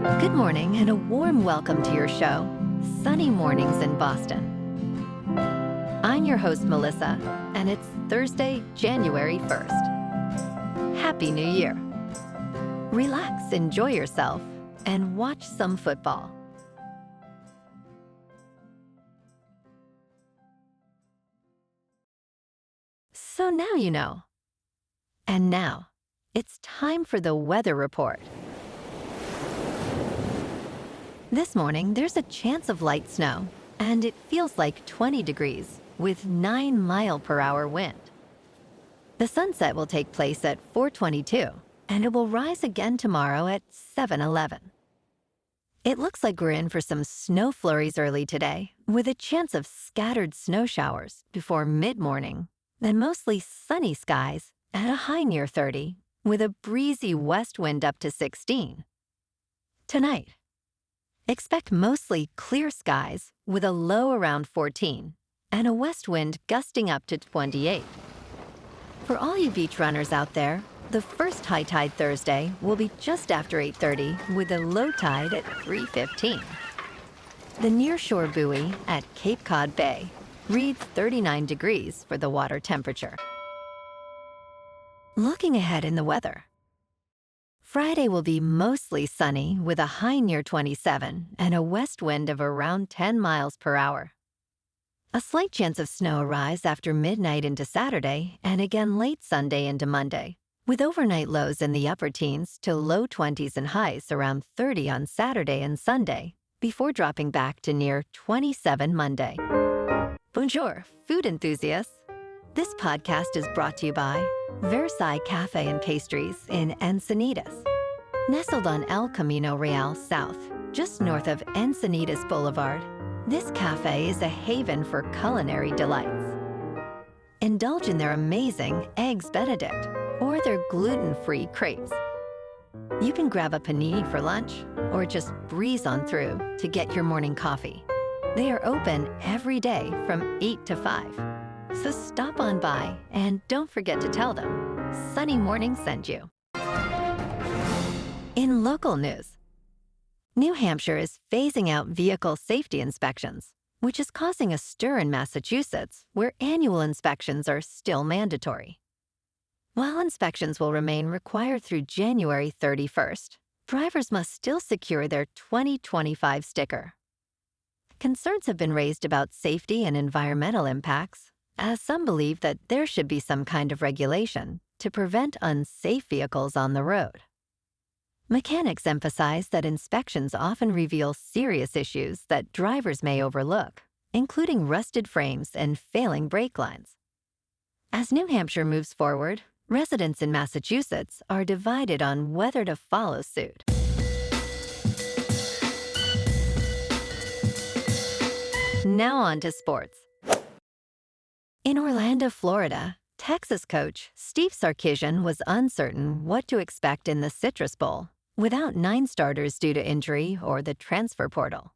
Good morning and a warm welcome to your show, Sunny Mornings in Boston. I'm your host, Melissa, and it's Thursday, January 1st. Happy New Year. Relax, enjoy yourself, and watch some football. So now you know. And now, it's time for the weather report. This morning, there's a chance of light snow, and it feels like 20 degrees with 9-mile-per-hour wind. The sunset will take place at 4:22, and it will rise again tomorrow at 7:11. It looks like we're in for some snow flurries early today, with a chance of scattered snow showers before mid-morning, then mostly sunny skies at a high near 30, with a breezy west wind up to 16. Tonight, expect mostly clear skies with a low around 14 and a west wind gusting up to 28. For all you beach runners out there, the first high tide Thursday will be just after 8:30 with a low tide at 3:15. The nearshore buoy at Cape Cod Bay reads 39 degrees for the water temperature. Looking ahead in the weather. Friday will be mostly sunny with a high near 27 and a west wind of around 10 miles per hour. A slight chance of snow arrives after midnight into Saturday and again late Sunday into Monday, with overnight lows in the upper teens to low 20s and highs around 30 on Saturday and Sunday, before dropping back to near 27 Monday. Bonjour, food enthusiasts. This podcast is brought to you by Versailles Cafe and Pastries in Encinitas. Nestled on El Camino Real South, just north of Encinitas Boulevard, this cafe is a haven for culinary delights. Indulge in their amazing Eggs Benedict or their gluten-free crepes. You can grab a panini for lunch or just breeze on through to get your morning coffee. They are open every day from 8 to 5. So stop on by and don't forget to tell them Sunny Morning sent you. In local news, New Hampshire is phasing out vehicle safety inspections, which is causing a stir in Massachusetts, where annual inspections are still mandatory. While inspections will remain required through January 31st, drivers must still secure their 2025 sticker. Concerns have been raised about safety and environmental impacts, as some believe that there should be some kind of regulation to prevent unsafe vehicles on the road. Mechanics emphasize that inspections often reveal serious issues that drivers may overlook, including rusted frames and failing brake lines. As New Hampshire moves forward, residents in Massachusetts are divided on whether to follow suit. Now on to sports. In Orlando, Florida, Texas coach Steve Sarkisian was uncertain what to expect in the Citrus Bowl without 9 starters due to injury or the transfer portal.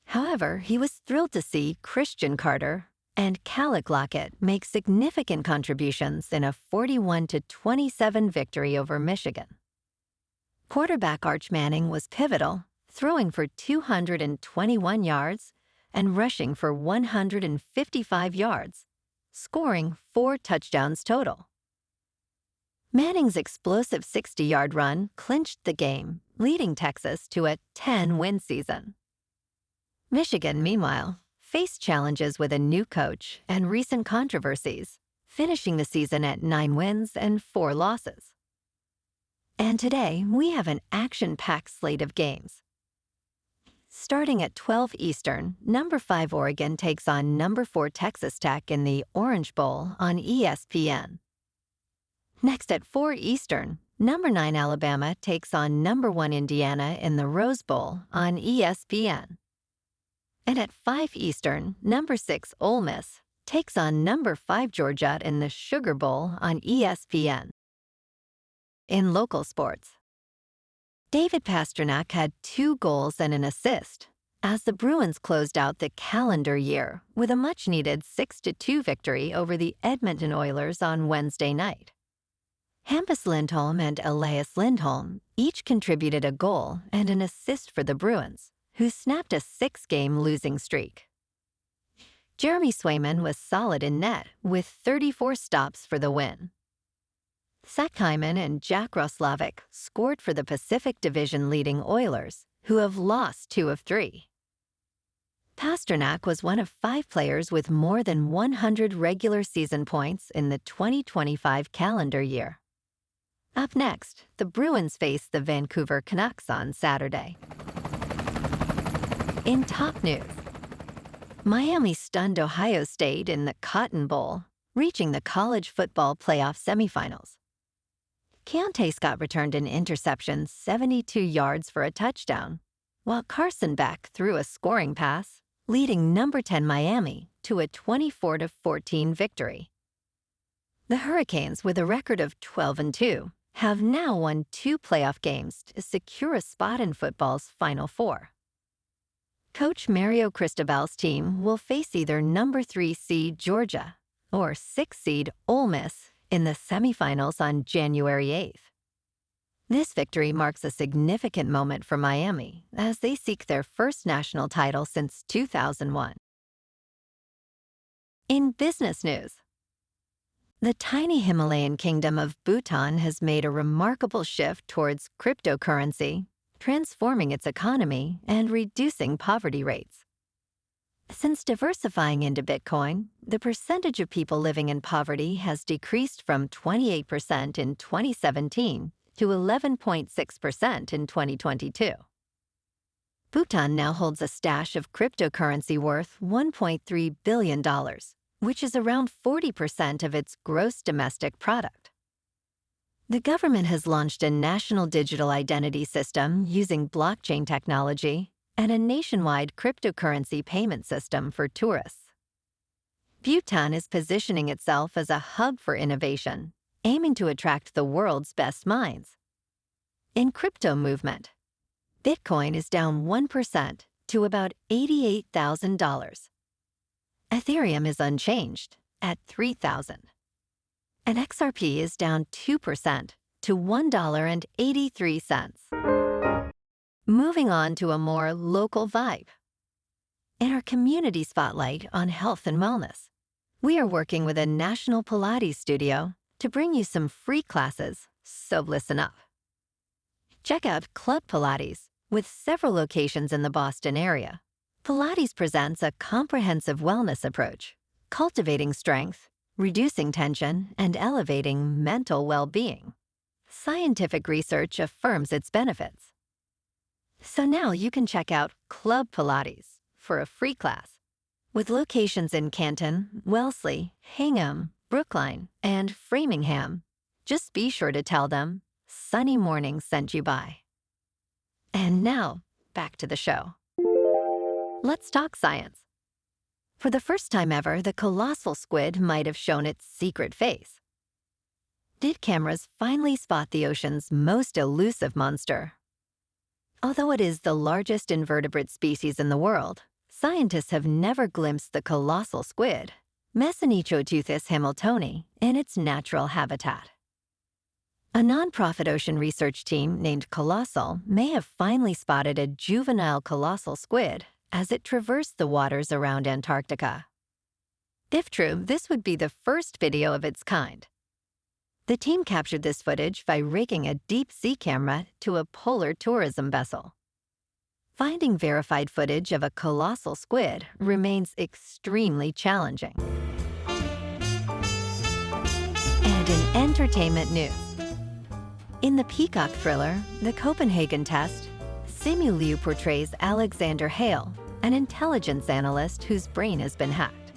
However, he was thrilled to see Christian Carter and Calic Lockett make significant contributions in a 41-27 victory over Michigan. Quarterback Arch Manning was pivotal, throwing for 221 yards and rushing for 155 yards, scoring 4 touchdowns total. Manning's explosive 60-yard run clinched the game, leading Texas to a 10-win season. Michigan, meanwhile, faced challenges with a new coach and recent controversies, finishing the season at 9 wins and 4 losses. And today, we have an action-packed slate of games. Starting at 12 Eastern, number 5 Oregon takes on number 4 Texas Tech in the Orange Bowl on ESPN. Next at 4 Eastern, number 9 Alabama takes on number 1 Indiana in the Rose Bowl on ESPN. And at 5 Eastern, number 6 Ole Miss takes on number 5 Georgia in the Sugar Bowl on ESPN. In local sports, David Pastrnak had 2 goals and an assist as the Bruins closed out the calendar year with a much-needed 6-2 victory over the Edmonton Oilers on Wednesday night. Hampus Lindholm and Elias Lindholm each contributed a goal and an assist for the Bruins, who snapped a 6-game losing streak. Jeremy Swayman was solid in net with 34 stops for the win. Zach Hyman and Jack Roslovic scored for the Pacific Division leading Oilers, who have lost 2 of 3. Pastrnak was one of 5 players with more than 100 regular season points in the 2025 calendar year. Up next, the Bruins face the Vancouver Canucks on Saturday. In top news, Miami stunned Ohio State in the Cotton Bowl, reaching the college football playoff semifinals. Keontae Scott returned an interception 72 yards for a touchdown, while Carson Beck threw a scoring pass, leading number 10 Miami to a 24-14 victory. The Hurricanes, with a record of 12-2, have now won 2 playoff games to secure a spot in football's Final Four. Coach Mario Cristobal's team will face either number 3 seed Georgia or 6 seed Ole Miss in the semifinals on January 8th. This victory marks a significant moment for Miami as they seek their first national title since 2001. In business news, the tiny Himalayan kingdom of Bhutan has made a remarkable shift towards cryptocurrency, transforming its economy and reducing poverty rates. Since diversifying into Bitcoin, the percentage of people living in poverty has decreased from 28% in 2017 to 11.6% in 2022. Bhutan now holds a stash of cryptocurrency worth $1.3 billion, which is around 40% of its gross domestic product. The government has launched a national digital identity system using blockchain technology and a nationwide cryptocurrency payment system for tourists. Bhutan is positioning itself as a hub for innovation, aiming to attract the world's best minds. In crypto movement, Bitcoin is down 1% to about $88,000. Ethereum is unchanged at $3,000. And XRP is down 2% to $1.83. Moving on to a more local vibe. In our community spotlight on health and wellness, we are working with a national Pilates studio to bring you some free classes, so listen up. Check out Club Pilates, with several locations in the Boston area. Pilates presents a comprehensive wellness approach, cultivating strength, reducing tension, and elevating mental well-being. Scientific research affirms its benefits. So now you can check out Club Pilates for a free class. With locations in Canton, Wellesley, Hingham, Brookline, and Framingham, just be sure to tell them Sunny Morning sent you by. And now, back to the show. Let's talk science. For the first time ever, the colossal squid might have shown its secret face. Did cameras finally spot the ocean's most elusive monster? Although it is the largest invertebrate species in the world, scientists have never glimpsed the colossal squid, Mesonychoteuthis hamiltoni, in its natural habitat. A nonprofit ocean research team named Kolossal may have finally spotted a juvenile colossal squid as it traversed the waters around Antarctica. If true, this would be the first video of its kind. The team captured this footage by rigging a deep-sea camera to a polar tourism vessel. Finding verified footage of a colossal squid remains extremely challenging. And in entertainment news, in the Peacock thriller, The Copenhagen Test, Simu Liu portrays Alexander Hale, an intelligence analyst whose brain has been hacked.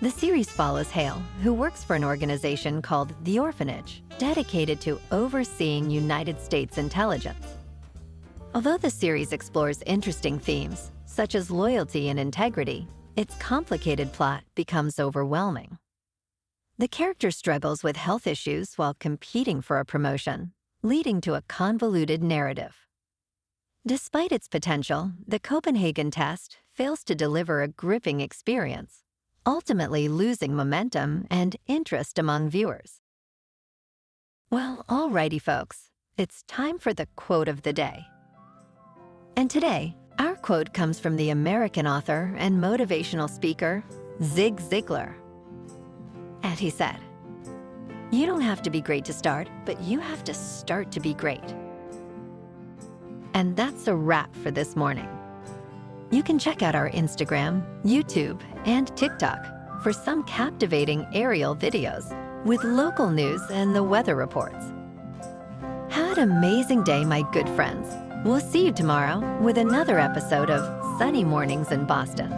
The series follows Hale, who works for an organization called The Orphanage, dedicated to overseeing United States intelligence. Although the series explores interesting themes, such as loyalty and integrity, its complicated plot becomes overwhelming. The character struggles with health issues while competing for a promotion, leading to a convoluted narrative. Despite its potential, the Copenhagen Test fails to deliver a gripping experience, ultimately losing momentum and interest among viewers. Well, alrighty, folks. It's time for the quote of the day. And today, our quote comes from the American author and motivational speaker, Zig Ziglar. And he said, "You don't have to be great to start, but you have to start to be great." And that's a wrap for this morning. You can check out our Instagram, YouTube, and TikTok for some captivating aerial videos with local news and the weather reports. Have an amazing day, my good friends. We'll see you tomorrow with another episode of Sunny Mornings in Boston.